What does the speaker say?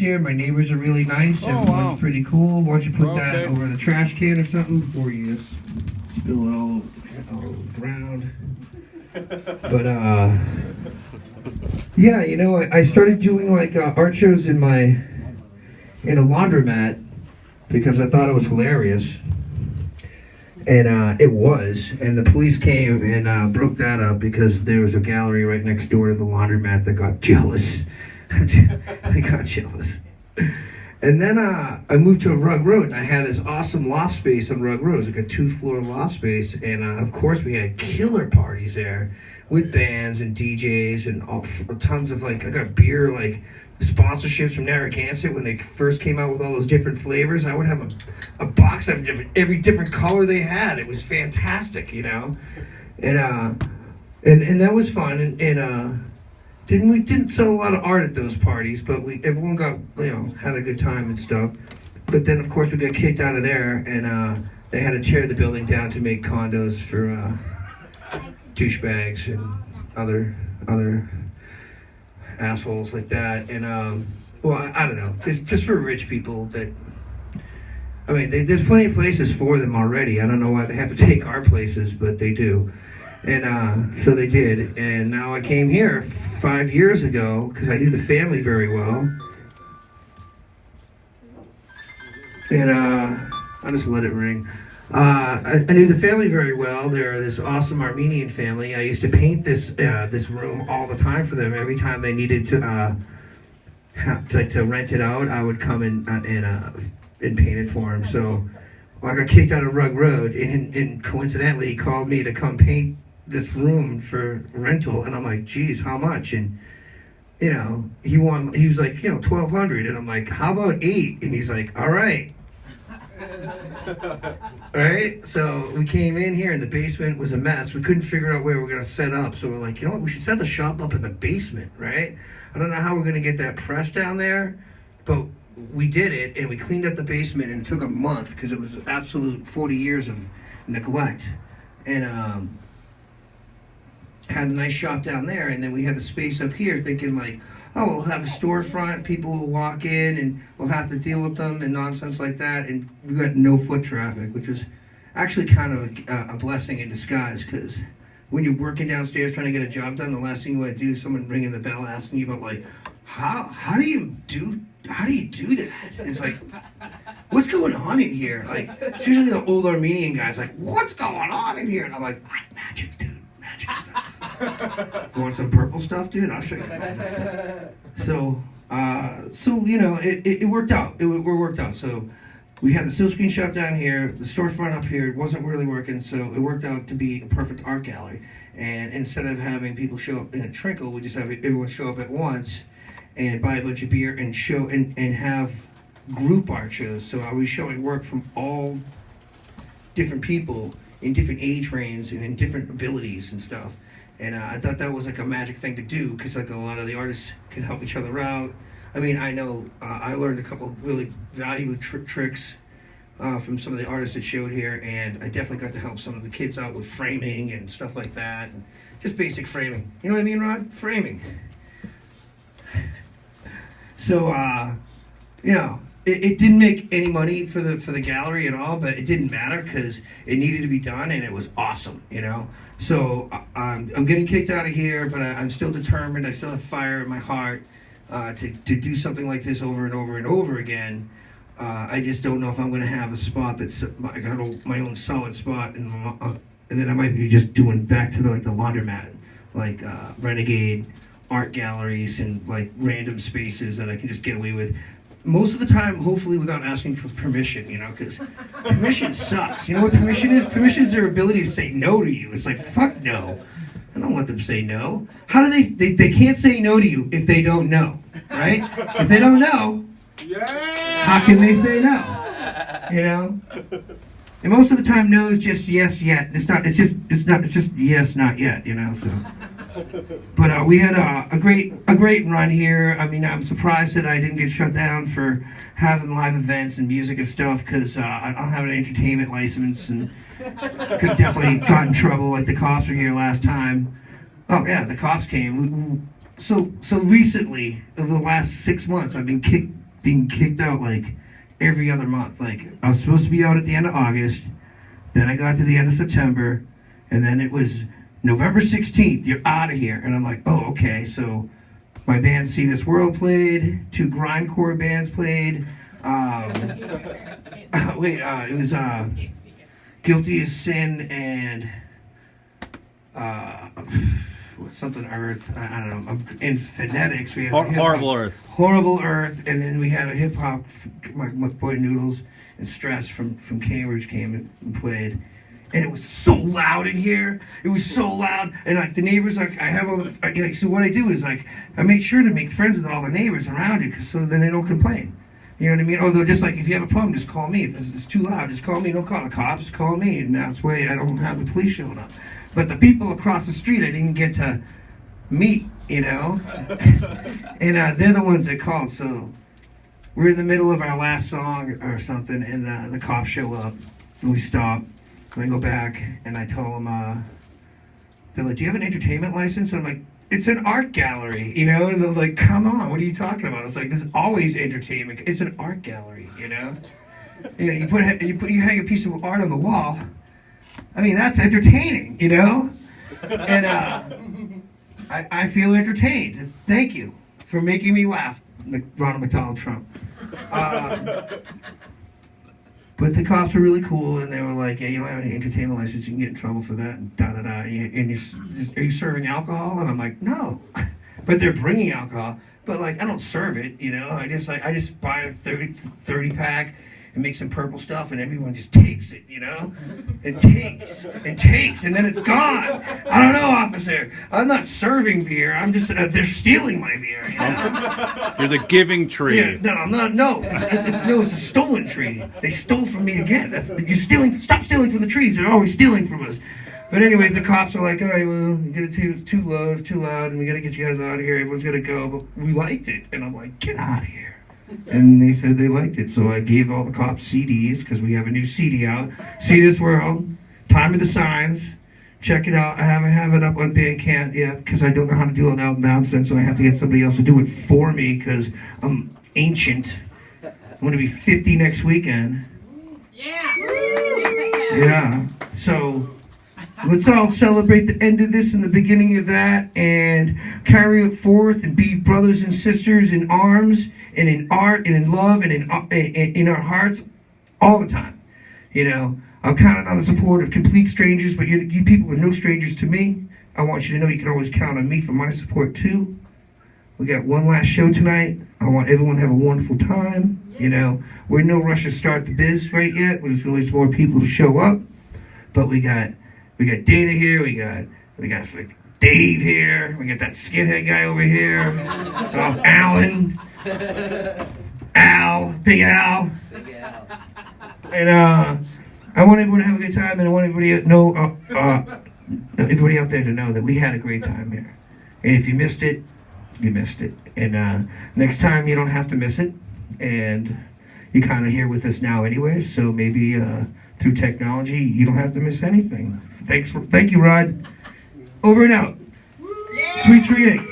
here. My neighbors are really nice. Everyone's pretty cool. Why don't you put that over the trash can or something before you just spill it all over the ground. But yeah, you know, I started doing like art shows in a laundromat because I thought it was hilarious. And it was, and the police came and broke that up because there was a gallery right next door to the laundromat that got jealous. They got jealous. And then I moved to Rug Road, and I had this awesome loft space on Rug Road. It was like a 2-floor loft space, and of course we had killer parties there with bands and DJs and tons of like, I got beer like sponsorships from Narragansett when they first came out with all those different flavors. I would have a box of every different color they had. It was fantastic, you know, and that was fun. And we didn't sell a lot of art at those parties, but everyone got, you know, had a good time and stuff. But then of course we got kicked out of there, and they had to tear the building down to make condos for douchebags and other assholes like that. And well, I don't know, just for rich people that, I mean, there's plenty of places for them already. I don't know why they have to take our places, but they do. And so they did, and now I came here 5 years ago because I knew the family very well. And I'll just let it ring. I knew the family very well. They're this awesome Armenian family. I used to paint this room all the time for them. Every time they needed to rent it out, I would come and paint it for them. So I got kicked out of Rug Road, and coincidentally, he called me to come paint this room for rental, and I'm like, geez, how much? And you know, he was like, you know, $1,200, and I'm like, how about $8? And he's like, all right. All right, so we came in here, and the basement was a mess. We couldn't figure out where we're gonna set up, so we're like, you know what, we should set the shop up in the basement, right? I don't know how we're gonna get that press down there, but we did it, and we cleaned up the basement, and it took a month because it was absolute 40 years of neglect. And had a nice shop down there, and then we had the space up here thinking like, oh, we'll have a storefront, people will walk in and we'll have to deal with them and nonsense like that. And we got no foot traffic, which was actually kind of a blessing in disguise, because when you're working downstairs trying to get a job done, the last thing you want to do is someone ringing the bell asking you about like, how do you do that? It's like, what's going on in here? Like, it's usually the old Armenian guy's like, what's going on in here? And I'm like magic, dude. Magic stuff. You want some purple stuff, dude? I'll show you. So you know, it worked out. It worked out. So we had the silk screen shop down here, the storefront up here. It wasn't really working, so it worked out to be a perfect art gallery. And instead of having people show up in a trickle, we just have everyone show up at once and buy a bunch of beer and show and have group art shows. So I was showing work from all different people in different age ranges and in different abilities and stuff. And I thought that was like a magic thing to do, because like a lot of the artists can help each other out. I mean, I know I learned a couple of really valuable tricks from some of the artists that showed here, and I definitely got to help some of the kids out with framing and stuff like that, and just basic framing. You know what I mean, Rod? Framing. So, you know, it didn't make any money for the gallery at all, but it didn't matter because it needed to be done, and it was awesome, you know. So I'm getting kicked out of here, but I'm still determined. I still have fire in my heart to do something like this over and over and over again. I just don't know if I'm going to have a spot that's I got my own solid spot, and then I might be just doing back to the laundromat, like renegade art galleries and like random spaces that I can just get away with. Most of the time, hopefully without asking for permission, you know, because permission sucks. You know what permission is? Permission is their ability to say no to you. It's like, fuck no. I don't want them to say no. How do they can't say no to you if they don't know, right? If they don't know, how can they say no? You know? And most of the time, no is just yes, yet. It's just yes, not yet, you know, so. But we had a great run here. I mean, I'm surprised that I didn't get shut down for having live events and music and stuff, because I don't have an entertainment license, and could have definitely got in trouble. Like the cops were here last time. Oh yeah, the cops came. So recently, over the last 6 months, I've been being kicked out like every other month. Like I was supposed to be out at the end of August, then I got to the end of September, and then it was November 16th, you're out of here. And I'm like, oh, okay. So my band See This World played, 2 grindcore bands played. It was Guilty as Sin and something Earth. I don't know. In phonetics, we had Horrible Earth. Horrible Earth, and then we had a hip hop. My boy Noodles and Stress from Cambridge came and played. And it was so loud in here. It was so loud, and like the neighbors, like I have all the like. So what I do is like I make sure to make friends with all the neighbors around you, cause so then they don't complain. You know what I mean? Or they'll just like if you have a problem, just call me. If it's too loud, just call me. Don't call the cops. Call me, and that's why I don't have the police showing up. But the people across the street, I didn't get to meet. You know, and they're the ones that called. So we're in the middle of our last song or something, and the cops show up, and we stop. And I go back and I tell them, they're like, do you have an entertainment license? And I'm like, it's an art gallery, you know? And they're like, come on, what are you talking about? It's like, there's always entertainment. It's an art gallery, you know? You know, you hang a piece of art on the wall. I mean, that's entertaining, you know? And I feel entertained. Thank you for making me laugh, Ronald McDonald Trump. But the cops were really cool, and they were like, yeah, you don't have any entertainment license, you can get in trouble for that, and da-da-da. And are you serving alcohol? And I'm like, no. But they're bringing alcohol. But, like, I don't serve it, you know? I just buy a 30 pack and make some purple stuff, and everyone just takes it, you know? And takes, and then it's gone. I don't know, officer. I'm not serving beer. I'm just, they're stealing my beer, you know? You're the giving tree. Yeah, no, I'm not, no. It's a stolen tree. They stole from me again. You're stealing, stop stealing from the trees. They're always stealing from us. But anyways, the cops are like, all right, well, you get it it's too low, it's too loud, and we got to get you guys out of here. Everyone's got to go. But we liked it. And I'm like, get out of here. And they said they liked it, so I gave all the cops CDs, because we have a new CD out. See This World, Time of the Signs. Check it out. I haven't have it up on Bandcamp yet, because I don't know how to do all that nonsense, so I have to get somebody else to do it for me, because I'm ancient. I'm going to be 50 next weekend. Yeah! Yeah. So let's all celebrate the end of this and the beginning of that, and carry it forth and be brothers and sisters in arms and in art and in love and in our hearts all the time. You know, I'm counting on the support of complete strangers, but you people are no strangers to me. I want you to know you can always count on me for my support too. We got one last show tonight. I want everyone to have a wonderful time. You know, we're in no rush to start the biz right yet. We're just going to wait for more people to show up. But we got Dana here. We got like Dave here. We got that skinhead guy over here. It's off Alan. Big Al. And I want everyone to have a good time, and I want everybody to know, everybody out there to know that we had a great time here. And if you missed it, you missed it. And next time you don't have to miss it. And you're kind of here with us now anyway, so maybe through technology you don't have to miss anything. Thank you, Rod. Over and out. Sweetree Inc.